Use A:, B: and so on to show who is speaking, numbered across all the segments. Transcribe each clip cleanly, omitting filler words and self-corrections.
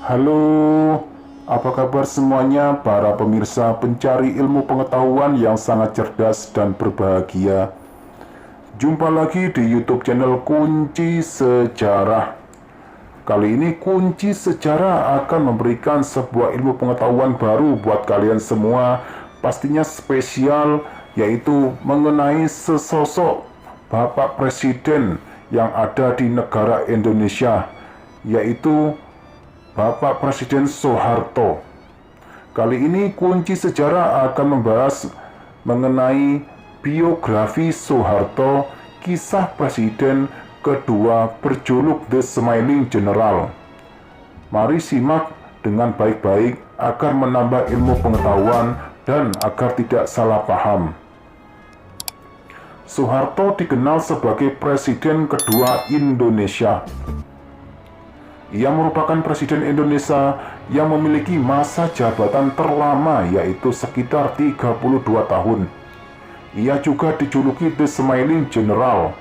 A: Halo, apa kabar semuanya para pemirsa pencari ilmu pengetahuan yang sangat cerdas dan berbahagia. Jumpa lagi di YouTube channel Kunci Sejarah. Kali ini Kunci Sejarah akan memberikan sebuah ilmu pengetahuan baru buat kalian semua, pastinya spesial, yaitu mengenai sesosok Bapak Presiden yang ada di negara Indonesia, yaitu Bapak Presiden Soeharto. Kali ini Kunci Sejarah akan membahas mengenai biografi Soeharto, kisah presiden kedua berjuluk The Smiling General. Mari simak dengan baik-baik agar menambah ilmu pengetahuan dan agar tidak salah paham. Soeharto dikenal sebagai presiden kedua Indonesia. Ia merupakan presiden Indonesia yang memiliki masa jabatan terlama, yaitu sekitar 32 tahun. Ia juga dijuluki The Smiling General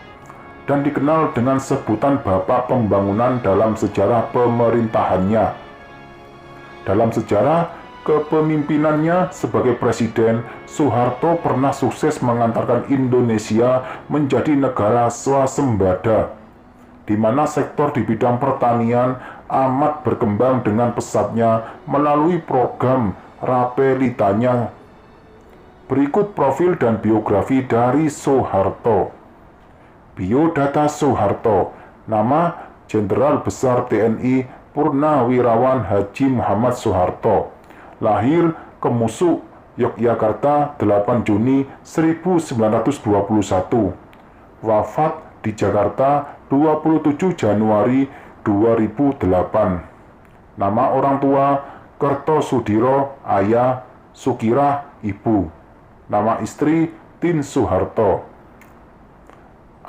A: dan dikenal dengan sebutan Bapak Pembangunan dalam sejarah pemerintahannya. Dalam sejarah kepemimpinannya sebagai presiden, Soeharto pernah sukses mengantarkan Indonesia menjadi negara swasembada, di mana sektor di bidang pertanian amat berkembang dengan pesatnya melalui program Rapelitanya. Berikut profil dan biografi dari Soeharto. Biodata Soeharto. Nama: Jenderal Besar TNI Purnawirawan Haji Muhammad Soeharto. Lahir Kemusuk, Yogyakarta, 8 Juni 1921. Wafat di Jakarta 27 Januari 2008. Nama orang tua: Kertosudiro, ayah; Sukirah, ibu. Nama istri: Tin Soeharto.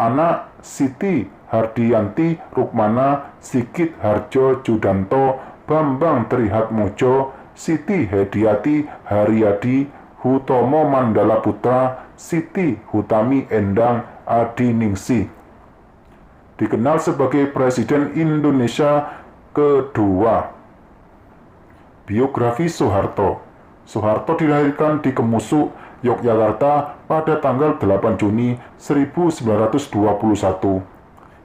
A: Anak: Siti Hardiyanti Rukmana, Sigit Harjo Judanto, Bambang Trihatmojo, Siti Hediati Haryadi, Hutomo Mandala Putra, Siti Hutami Endang Adiningsih. Dikenal sebagai Presiden Indonesia kedua. Biografi Soeharto. Soeharto dilahirkan di Kemusuk, Yogyakarta pada tanggal 8 Juni 1921.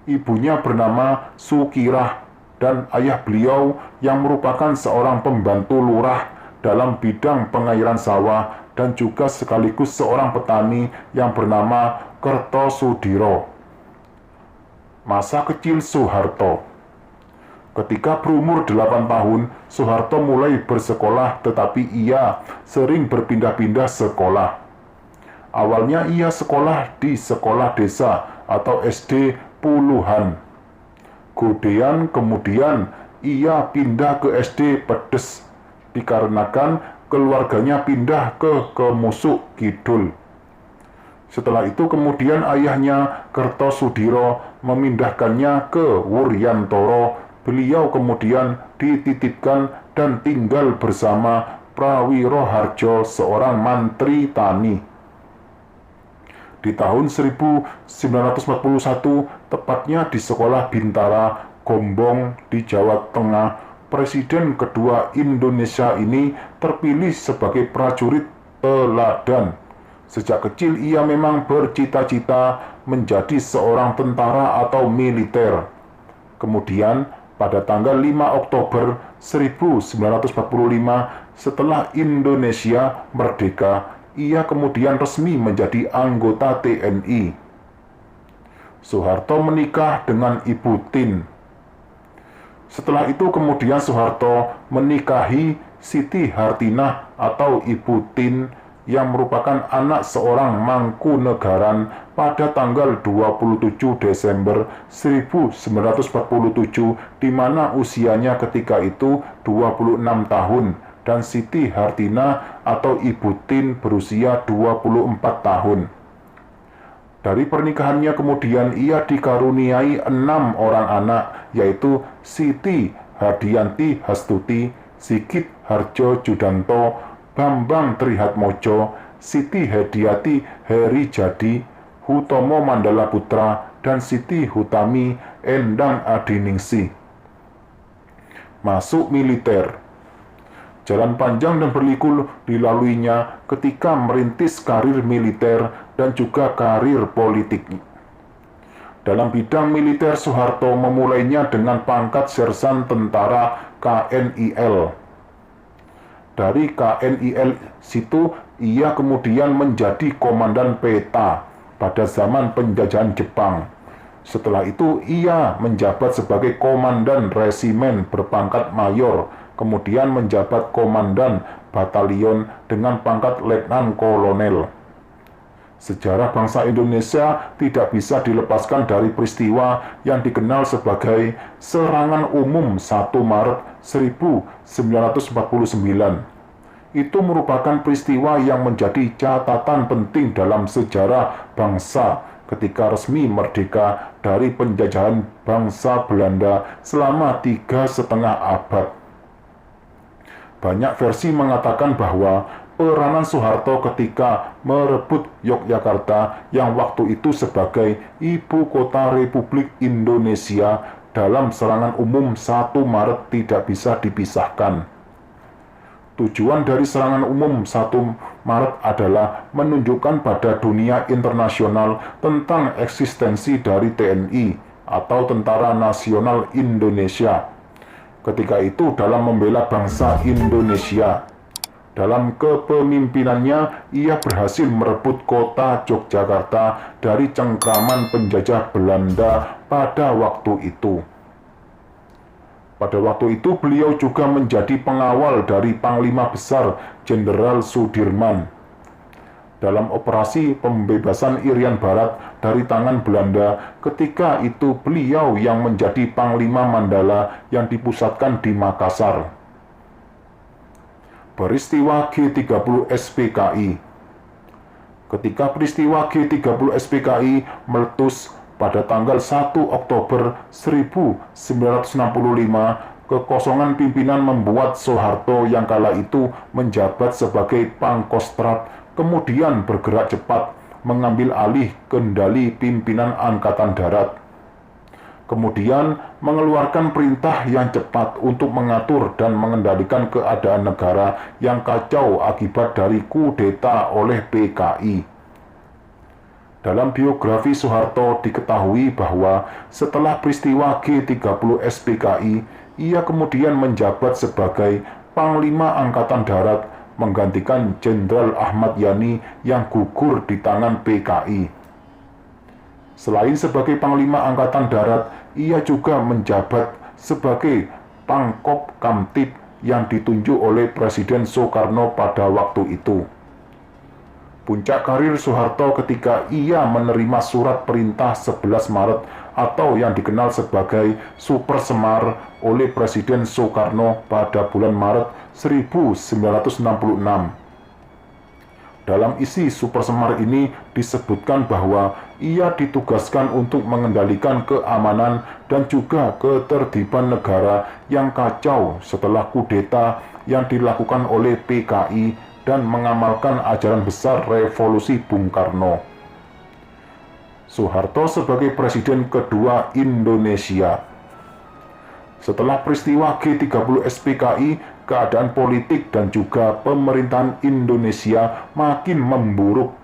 A: Ibunya bernama Sukirah dan ayah beliau yang merupakan seorang pembantu lurah dalam bidang pengairan sawah dan juga sekaligus seorang petani yang bernama Kertosudiro. Masa kecil Soeharto. Ketika berumur 8 tahun, Soeharto mulai bersekolah, tetapi ia sering berpindah-pindah sekolah. Awalnya ia sekolah di sekolah desa atau SD Puluhan Godean, kemudian ia pindah ke SD Pedes dikarenakan keluarganya pindah ke Kemusuk Kidul. Setelah itu kemudian ayahnya Kertosudiro memindahkannya ke Wuryantoro. Beliau kemudian dititipkan dan tinggal bersama Prawiro Harjo, seorang mantri tani. Di tahun 1941, tepatnya di Sekolah Bintara, Gombong di Jawa Tengah, presiden kedua Indonesia ini terpilih sebagai prajurit teladan. Sejak kecil ia memang bercita-cita menjadi seorang tentara atau militer. Kemudian pada tanggal 5 Oktober 1945, setelah Indonesia merdeka, ia kemudian resmi menjadi anggota TNI. Soeharto menikah dengan Ibu Tin. Setelah itu kemudian Soeharto menikahi Siti Hartinah atau Ibu Tin yang merupakan anak seorang Mangkunegaran pada tanggal 27 Desember 1947, di mana usianya ketika itu 26 tahun dan Siti Hartinah atau Ibu Tin berusia 24 tahun. Dari pernikahannya kemudian ia dikaruniai 6 orang anak, yaitu Siti Hardiyanti Hastuti, Sigit Harjo Judanto, Bambang Trihatmojo, Siti Hediati Herijadi, Hutomo Mandala Putra, dan Siti Hutami Endang Adiningsih. masuk militer. Jalan panjang dan berliku dilaluinya ketika merintis karir militer dan juga karir politik. Dalam bidang militer, Soeharto memulainya dengan pangkat sersan tentara KNIL. Dari KNIL situ, ia kemudian menjadi komandan peta pada zaman penjajahan Jepang. Setelah itu, ia menjabat sebagai komandan resimen berpangkat mayor, kemudian menjabat komandan batalion dengan pangkat letnan kolonel. Sejarah bangsa Indonesia tidak bisa dilepaskan dari peristiwa yang dikenal sebagai Serangan Umum 1 Maret 1949. Itu merupakan peristiwa yang menjadi catatan penting dalam sejarah bangsa ketika resmi merdeka dari penjajahan bangsa Belanda selama 3,5 abad. Banyak versi mengatakan bahwa peranan Soeharto ketika merebut Yogyakarta yang waktu itu sebagai ibu kota Republik Indonesia dalam Serangan Umum 1 Maret tidak bisa dipisahkan. Tujuan dari Serangan Umum 1 Maret adalah menunjukkan pada dunia internasional tentang eksistensi dari TNI atau Tentara Nasional Indonesia. Ketika itu dalam membela bangsa Indonesia. Dalam kepemimpinannya, ia berhasil merebut kota Yogyakarta dari cengkraman penjajah Belanda pada waktu itu. Pada waktu itu, beliau juga menjadi pengawal dari Panglima Besar Jenderal Sudirman. Dalam operasi pembebasan Irian Barat dari tangan Belanda, ketika itu beliau yang menjadi Panglima Mandala yang dipusatkan di Makassar. Peristiwa G30 SPKI. Ketika peristiwa G30 SPKI meletus pada tanggal 1 Oktober 1965, kekosongan pimpinan membuat Soeharto yang kala itu menjabat sebagai Pangkostrat kemudian bergerak cepat mengambil alih kendali pimpinan Angkatan Darat. Kemudian mengeluarkan perintah yang cepat untuk mengatur dan mengendalikan keadaan negara yang kacau akibat dari kudeta oleh PKI. Dalam biografi Soeharto diketahui bahwa setelah peristiwa G30 SPKI, ia kemudian menjabat sebagai Panglima Angkatan Darat menggantikan Jenderal Ahmad Yani yang gugur di tangan PKI. Selain sebagai Panglima Angkatan Darat, ia juga menjabat sebagai Pangkop Kamtib yang ditunjuk oleh Presiden Soekarno pada waktu itu. Puncak karir Soeharto ketika ia menerima surat perintah 11 Maret atau yang dikenal sebagai Super Semar oleh Presiden Soekarno pada bulan Maret 1966. Dalam isi Super Semar ini disebutkan bahwa ia ditugaskan untuk mengendalikan keamanan dan juga ketertiban negara yang kacau setelah kudeta yang dilakukan oleh PKI dan mengamalkan ajaran besar revolusi Bung Karno. Soeharto sebagai Presiden kedua Indonesia. Setelah peristiwa G30 SPKI, keadaan politik dan juga pemerintahan Indonesia makin memburuk.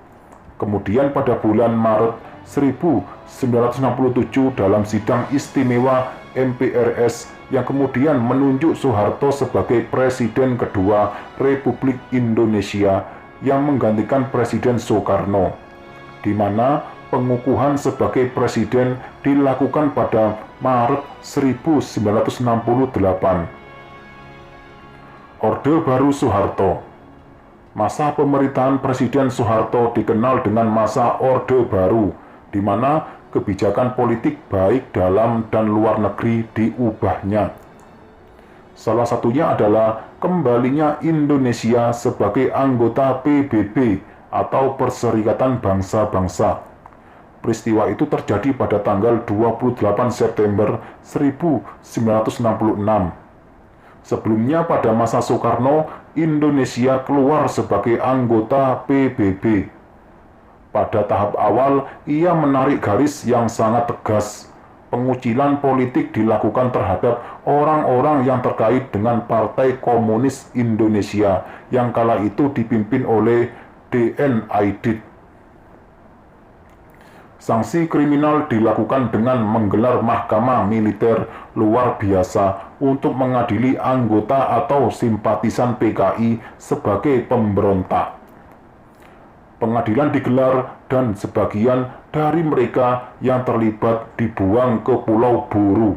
A: Kemudian pada bulan Maret 1967 dalam sidang istimewa MPRS yang kemudian menunjuk Soeharto sebagai Presiden kedua Republik Indonesia yang menggantikan Presiden Soekarno, di mana pengukuhan sebagai presiden dilakukan pada Maret 1968. Orde Baru Soeharto. Masa pemerintahan Presiden Soeharto dikenal dengan masa Orde Baru, di mana kebijakan politik baik dalam dan luar negeri diubahnya. Salah satunya adalah kembalinya Indonesia sebagai anggota PBB atau Perserikatan Bangsa-Bangsa. Peristiwa itu terjadi pada tanggal 28 September 1966. Sebelumnya pada masa Soekarno, Indonesia keluar sebagai anggota PBB. Pada tahap awal, ia menarik garis yang sangat tegas pengucilan politik dilakukan terhadap orang-orang yang terkait dengan Partai Komunis Indonesia yang kala itu dipimpin oleh D.N. Aidit. Sanksi kriminal dilakukan dengan menggelar mahkamah militer luar biasa untuk mengadili anggota atau simpatisan PKI sebagai pemberontak. Pengadilan digelar dan sebagian dari mereka yang terlibat dibuang ke Pulau Buru.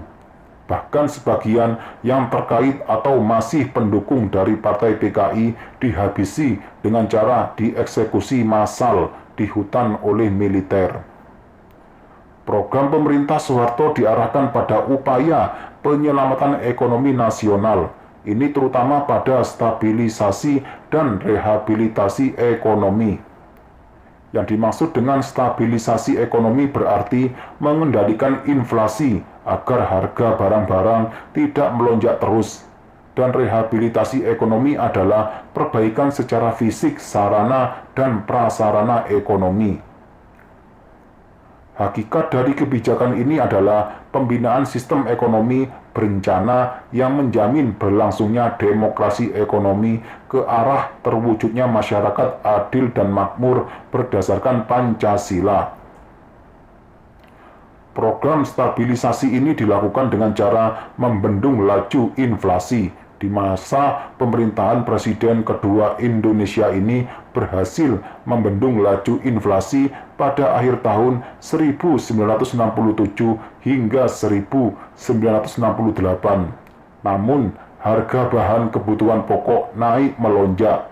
A: Bahkan sebagian yang terkait atau masih pendukung dari partai PKI dihabisi dengan cara dieksekusi massal di hutan oleh militer. Program pemerintah Soeharto diarahkan pada upaya penyelamatan ekonomi nasional. Ini terutama pada stabilisasi dan rehabilitasi ekonomi. Yang dimaksud dengan stabilisasi ekonomi berarti mengendalikan inflasi agar harga barang-barang tidak melonjak terus. Dan rehabilitasi ekonomi adalah perbaikan secara fisik sarana dan prasarana ekonomi. Hakikat dari kebijakan ini adalah pembinaan sistem ekonomi berencana yang menjamin berlangsungnya demokrasi ekonomi ke arah terwujudnya masyarakat adil dan makmur berdasarkan Pancasila. Program stabilisasi ini dilakukan dengan cara membendung laju inflasi. Di masa pemerintahan Presiden kedua Indonesia ini berhasil membendung laju inflasi pada akhir tahun 1967 hingga 1968. Namun, harga bahan kebutuhan pokok naik melonjak.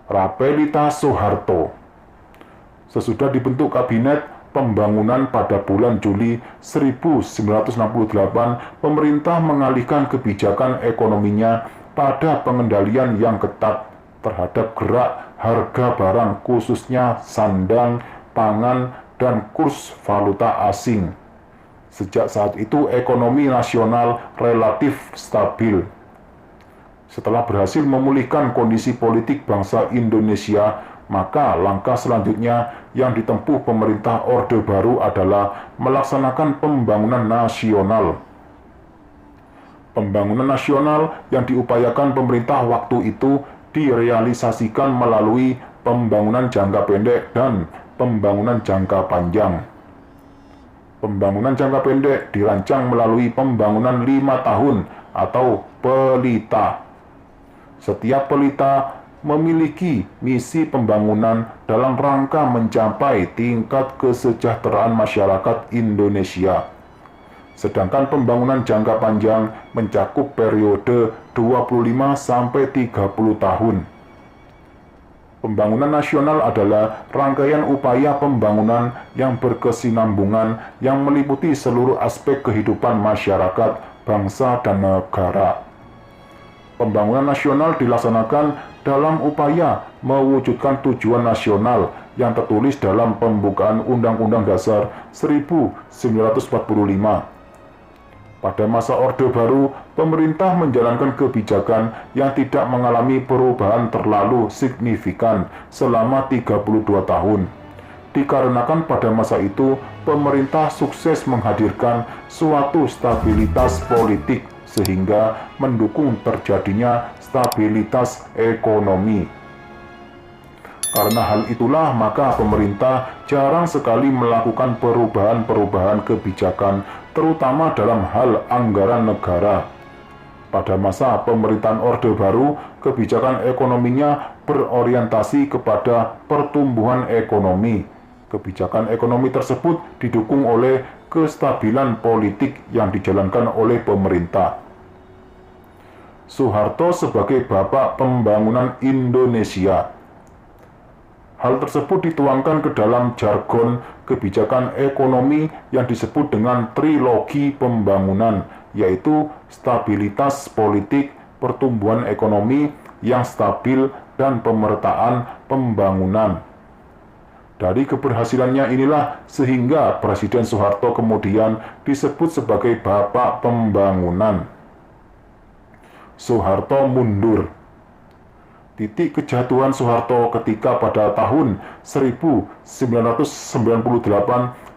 A: Rapelita Soeharto. Sesudah dibentuk kabinet pembangunan pada bulan Juli 1968, pemerintah mengalihkan kebijakan ekonominya pada pengendalian yang ketat terhadap gerak harga barang khususnya sandang, pangan, dan kurs valuta asing. Sejak saat itu ekonomi nasional relatif stabil. Setelah berhasil memulihkan kondisi politik bangsa Indonesia, maka langkah selanjutnya yang ditempuh pemerintah Orde Baru adalah melaksanakan pembangunan nasional. Pembangunan nasional yang diupayakan pemerintah waktu itu direalisasikan melalui pembangunan jangka pendek dan pembangunan jangka panjang. Pembangunan jangka pendek dirancang melalui pembangunan 5 tahun atau pelita. Setiap pelita memiliki misi pembangunan dalam rangka mencapai tingkat kesejahteraan masyarakat Indonesia. Sedangkan pembangunan jangka panjang mencakup periode 25 sampai 30 tahun. Pembangunan nasional adalah rangkaian upaya pembangunan yang berkesinambungan yang meliputi seluruh aspek kehidupan masyarakat, bangsa, dan negara. Pembangunan nasional dilaksanakan dalam upaya mewujudkan tujuan nasional yang tertulis dalam pembukaan Undang-Undang Dasar 1945. Pada masa Orde Baru, pemerintah menjalankan kebijakan yang tidak mengalami perubahan terlalu signifikan selama 32 tahun. Dikarenakan pada masa itu, pemerintah sukses menghadirkan suatu stabilitas politik sehingga mendukung terjadinya stabilitas ekonomi. Karena hal itulah maka pemerintah jarang sekali melakukan perubahan-perubahan kebijakan, terutama dalam hal anggaran negara. Pada masa pemerintahan Orde Baru, kebijakan ekonominya berorientasi kepada pertumbuhan ekonomi. Kebijakan ekonomi tersebut didukung oleh kestabilan politik yang dijalankan oleh pemerintah. Soeharto sebagai bapak pembangunan Indonesia. Hal tersebut dituangkan ke dalam jargon kebijakan ekonomi yang disebut dengan trilogi pembangunan, yaitu stabilitas politik, pertumbuhan ekonomi yang stabil, dan pemerataan pembangunan. Dari keberhasilannya inilah sehingga Presiden Soeharto kemudian disebut sebagai bapak pembangunan. Soeharto mundur. Titik kejatuhan Soeharto ketika pada tahun 1998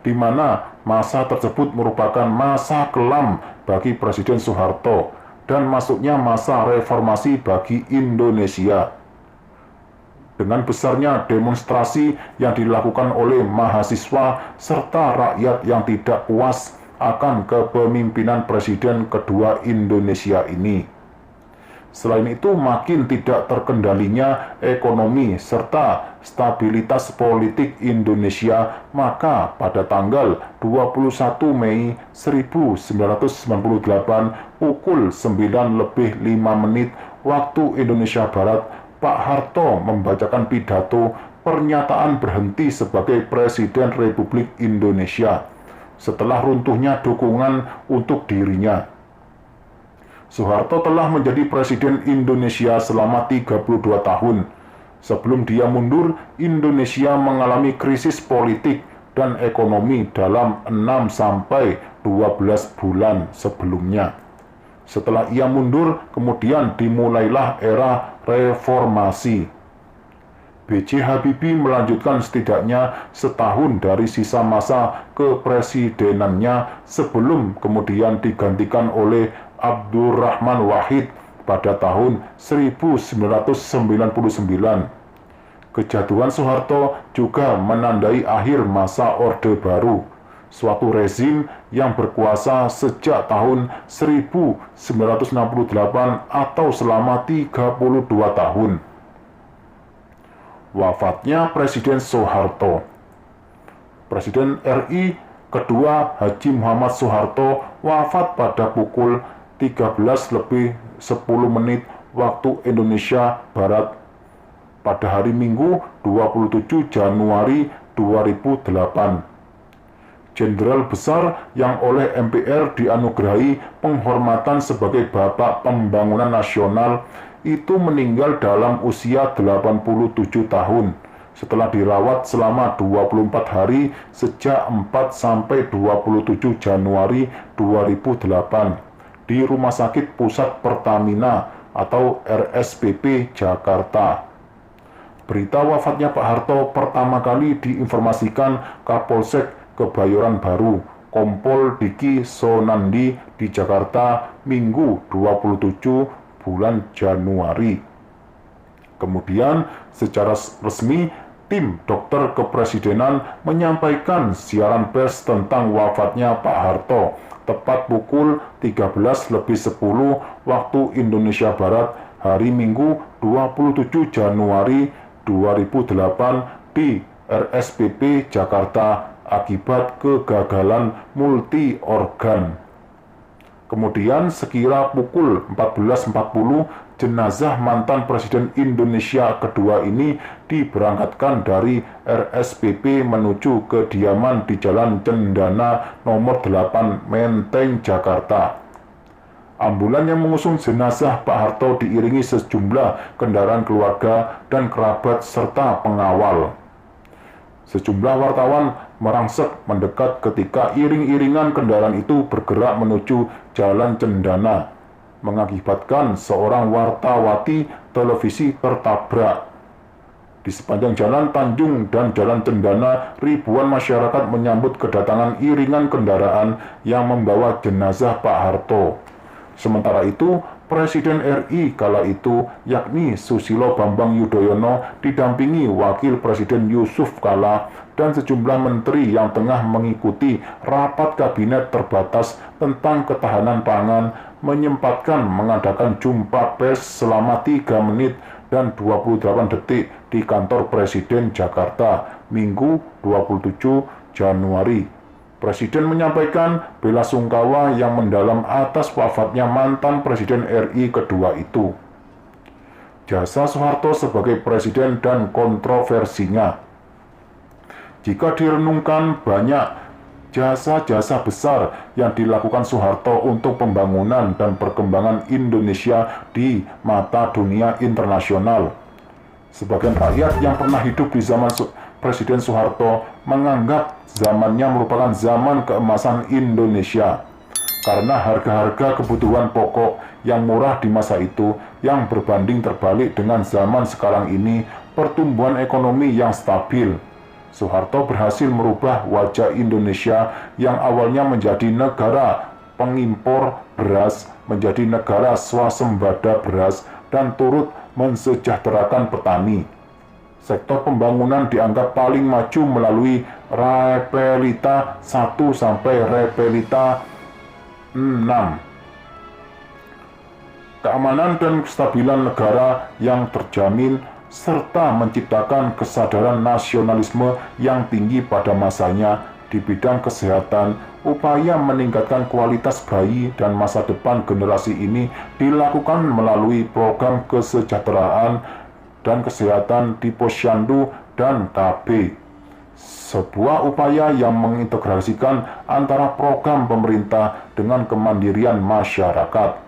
A: di mana masa tersebut merupakan masa kelam bagi Presiden Soeharto dan masuknya masa reformasi bagi Indonesia. Dengan besarnya demonstrasi yang dilakukan oleh mahasiswa serta rakyat yang tidak puas akan kepemimpinan Presiden kedua Indonesia ini. Selain itu, makin tidak terkendalinya ekonomi serta stabilitas politik Indonesia, maka pada tanggal 21 Mei 1998 pukul 9:05 waktu Indonesia Barat, Pak Harto membacakan pidato pernyataan berhenti sebagai Presiden Republik Indonesia setelah runtuhnya dukungan untuk dirinya. Soeharto telah menjadi Presiden Indonesia selama 32 tahun. Sebelum dia mundur, Indonesia mengalami krisis politik dan ekonomi dalam 6-12 bulan sebelumnya. Setelah ia mundur, kemudian dimulailah era reformasi. B.J. Habibie melanjutkan setidaknya setahun dari sisa masa kepresidenannya sebelum kemudian digantikan oleh Abdurrahman Wahid pada tahun 1999. Kejatuhan Soeharto juga menandai akhir masa Orde Baru, suatu rezim yang berkuasa sejak tahun 1968 atau selama 32 tahun. Wafatnya Presiden Soeharto. Presiden RI kedua Haji Muhammad Soeharto wafat pada pukul 13:10 waktu Indonesia Barat pada hari Minggu 27 Januari 2008. Jenderal besar yang oleh MPR dianugerahi penghormatan sebagai Bapak Pembangunan Nasional itu meninggal dalam usia 87 tahun setelah dirawat selama 24 hari sejak 4-27 Januari 2008 di Rumah Sakit Pusat Pertamina atau RSPP Jakarta. Berita wafatnya Pak Harto pertama kali diinformasikan Kapolsek Kebayoran Baru, Kompol Diki Sonandi di Jakarta Minggu 27 bulan Januari. Kemudian secara resmi tim dokter kepresidenan menyampaikan siaran pers tentang wafatnya Pak Harto tepat pukul 13:10 waktu Indonesia Barat hari Minggu 27 Januari 2008 di RSPP Jakarta akibat kegagalan multi organ. Kemudian sekira pukul 14.40 jenazah mantan Presiden Indonesia kedua ini diberangkatkan dari RSPP menuju kediaman di Jalan Cendana nomor 8 Menteng, Jakarta. Ambulan yang mengusung jenazah Pak Harto diiringi sejumlah kendaraan keluarga dan kerabat serta pengawal. Sejumlah wartawan merangsek mendekat ketika iring-iringan kendaraan itu bergerak menuju Jalan Cendana, mengakibatkan seorang wartawati televisi tertabrak. Di sepanjang Jalan Tanjung dan Jalan Cendana, ribuan masyarakat menyambut kedatangan iringan kendaraan yang membawa jenazah Pak Harto. Sementara itu, Presiden RI kala itu, yakni Susilo Bambang Yudhoyono, didampingi Wakil Presiden Yusuf Kala dan sejumlah menteri yang tengah mengikuti rapat kabinet terbatas tentang ketahanan pangan, menyempatkan mengadakan jumpa pers selama 3 menit dan 28 detik di kantor Presiden Jakarta, Minggu 27 Januari. Presiden menyampaikan bela sungkawa yang mendalam atas wafatnya mantan Presiden RI kedua itu. Jasa Soeharto sebagai Presiden dan kontroversinya. Jika direnungkan, banyak jasa-jasa besar yang dilakukan Soeharto untuk pembangunan dan perkembangan Indonesia di mata dunia internasional. Sebagian rakyat yang pernah hidup di zaman Presiden Soeharto menganggap zamannya merupakan zaman keemasan Indonesia karena harga-harga kebutuhan pokok yang murah di masa itu yang berbanding terbalik dengan zaman sekarang ini, pertumbuhan ekonomi yang stabil. Soeharto berhasil merubah wajah Indonesia yang awalnya menjadi negara pengimpor beras menjadi negara swasembada beras dan turut mensejahterakan petani. Sektor pembangunan dianggap paling maju melalui Repelita 1 sampai Repelita 6. Keamanan dan kestabilan negara yang terjamin serta menciptakan kesadaran nasionalisme yang tinggi pada masanya di bidang kesehatan. Upaya meningkatkan kualitas bayi dan masa depan generasi ini dilakukan melalui program kesejahteraan dan kesehatan di Posyandu dan KB. Sebuah upaya yang mengintegrasikan antara program pemerintah dengan kemandirian masyarakat.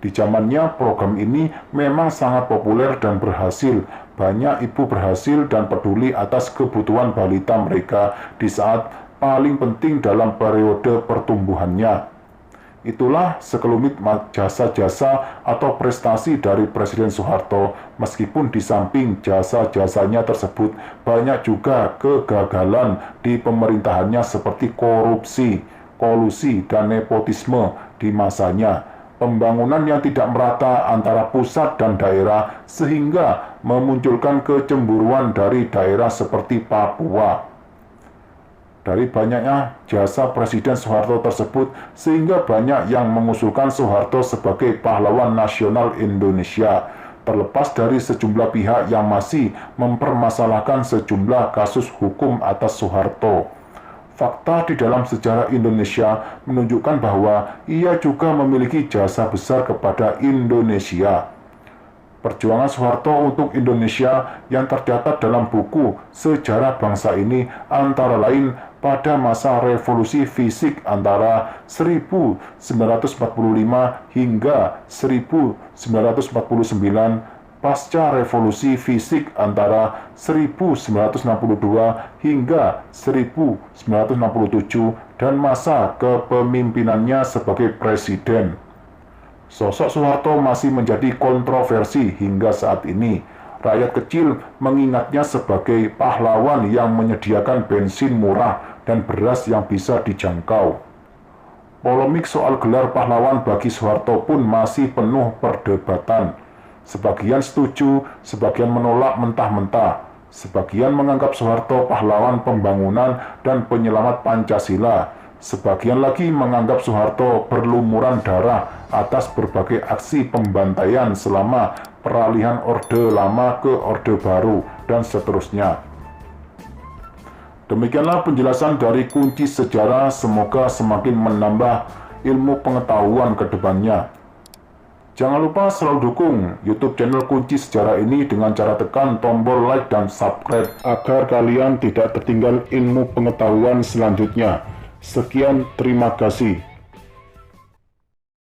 A: Di zamannya program ini memang sangat populer dan berhasil. Banyak ibu berhasil dan peduli atas kebutuhan balita mereka di saat paling penting dalam periode pertumbuhannya. Itulah sekelumit jasa-jasa atau prestasi dari Presiden Soeharto. Meskipun di samping jasa-jasanya tersebut, banyak juga kegagalan di pemerintahannya seperti korupsi, kolusi, dan nepotisme di masanya. Pembangunan yang tidak merata antara pusat dan daerah sehingga memunculkan kecemburuan dari daerah seperti Papua. Dari banyaknya jasa Presiden Soeharto tersebut, sehingga banyak yang mengusulkan Soeharto sebagai pahlawan nasional Indonesia, terlepas dari sejumlah pihak yang masih mempermasalahkan sejumlah kasus hukum atas Soeharto. Fakta di dalam sejarah Indonesia menunjukkan bahwa ia juga memiliki jasa besar kepada Indonesia. Perjuangan Soeharto untuk Indonesia yang tercatat dalam buku Sejarah Bangsa ini antara lain pada masa revolusi fisik antara 1945 hingga 1949, pasca revolusi fisik antara 1962 hingga 1967, dan masa kepemimpinannya sebagai presiden. Sosok Soeharto masih menjadi kontroversi hingga saat ini. Rakyat kecil mengingatnya sebagai pahlawan yang menyediakan bensin murah dan beras yang bisa dijangkau. Polemik soal gelar pahlawan bagi Soeharto pun masih penuh perdebatan. Sebagian setuju, sebagian menolak mentah-mentah. Sebagian menganggap Soeharto pahlawan pembangunan dan penyelamat Pancasila. Sebagian lagi menganggap Soeharto berlumuran darah atas berbagai aksi pembantaian selama peralihan Orde Lama ke Orde Baru, dan seterusnya. Demikianlah penjelasan dari Kunci Sejarah, semoga semakin menambah ilmu pengetahuan ke depannya. Jangan lupa selalu dukung YouTube channel Kunci Sejarah ini dengan cara tekan tombol like dan subscribe agar kalian tidak tertinggal ilmu pengetahuan selanjutnya. Sekian, terima kasih.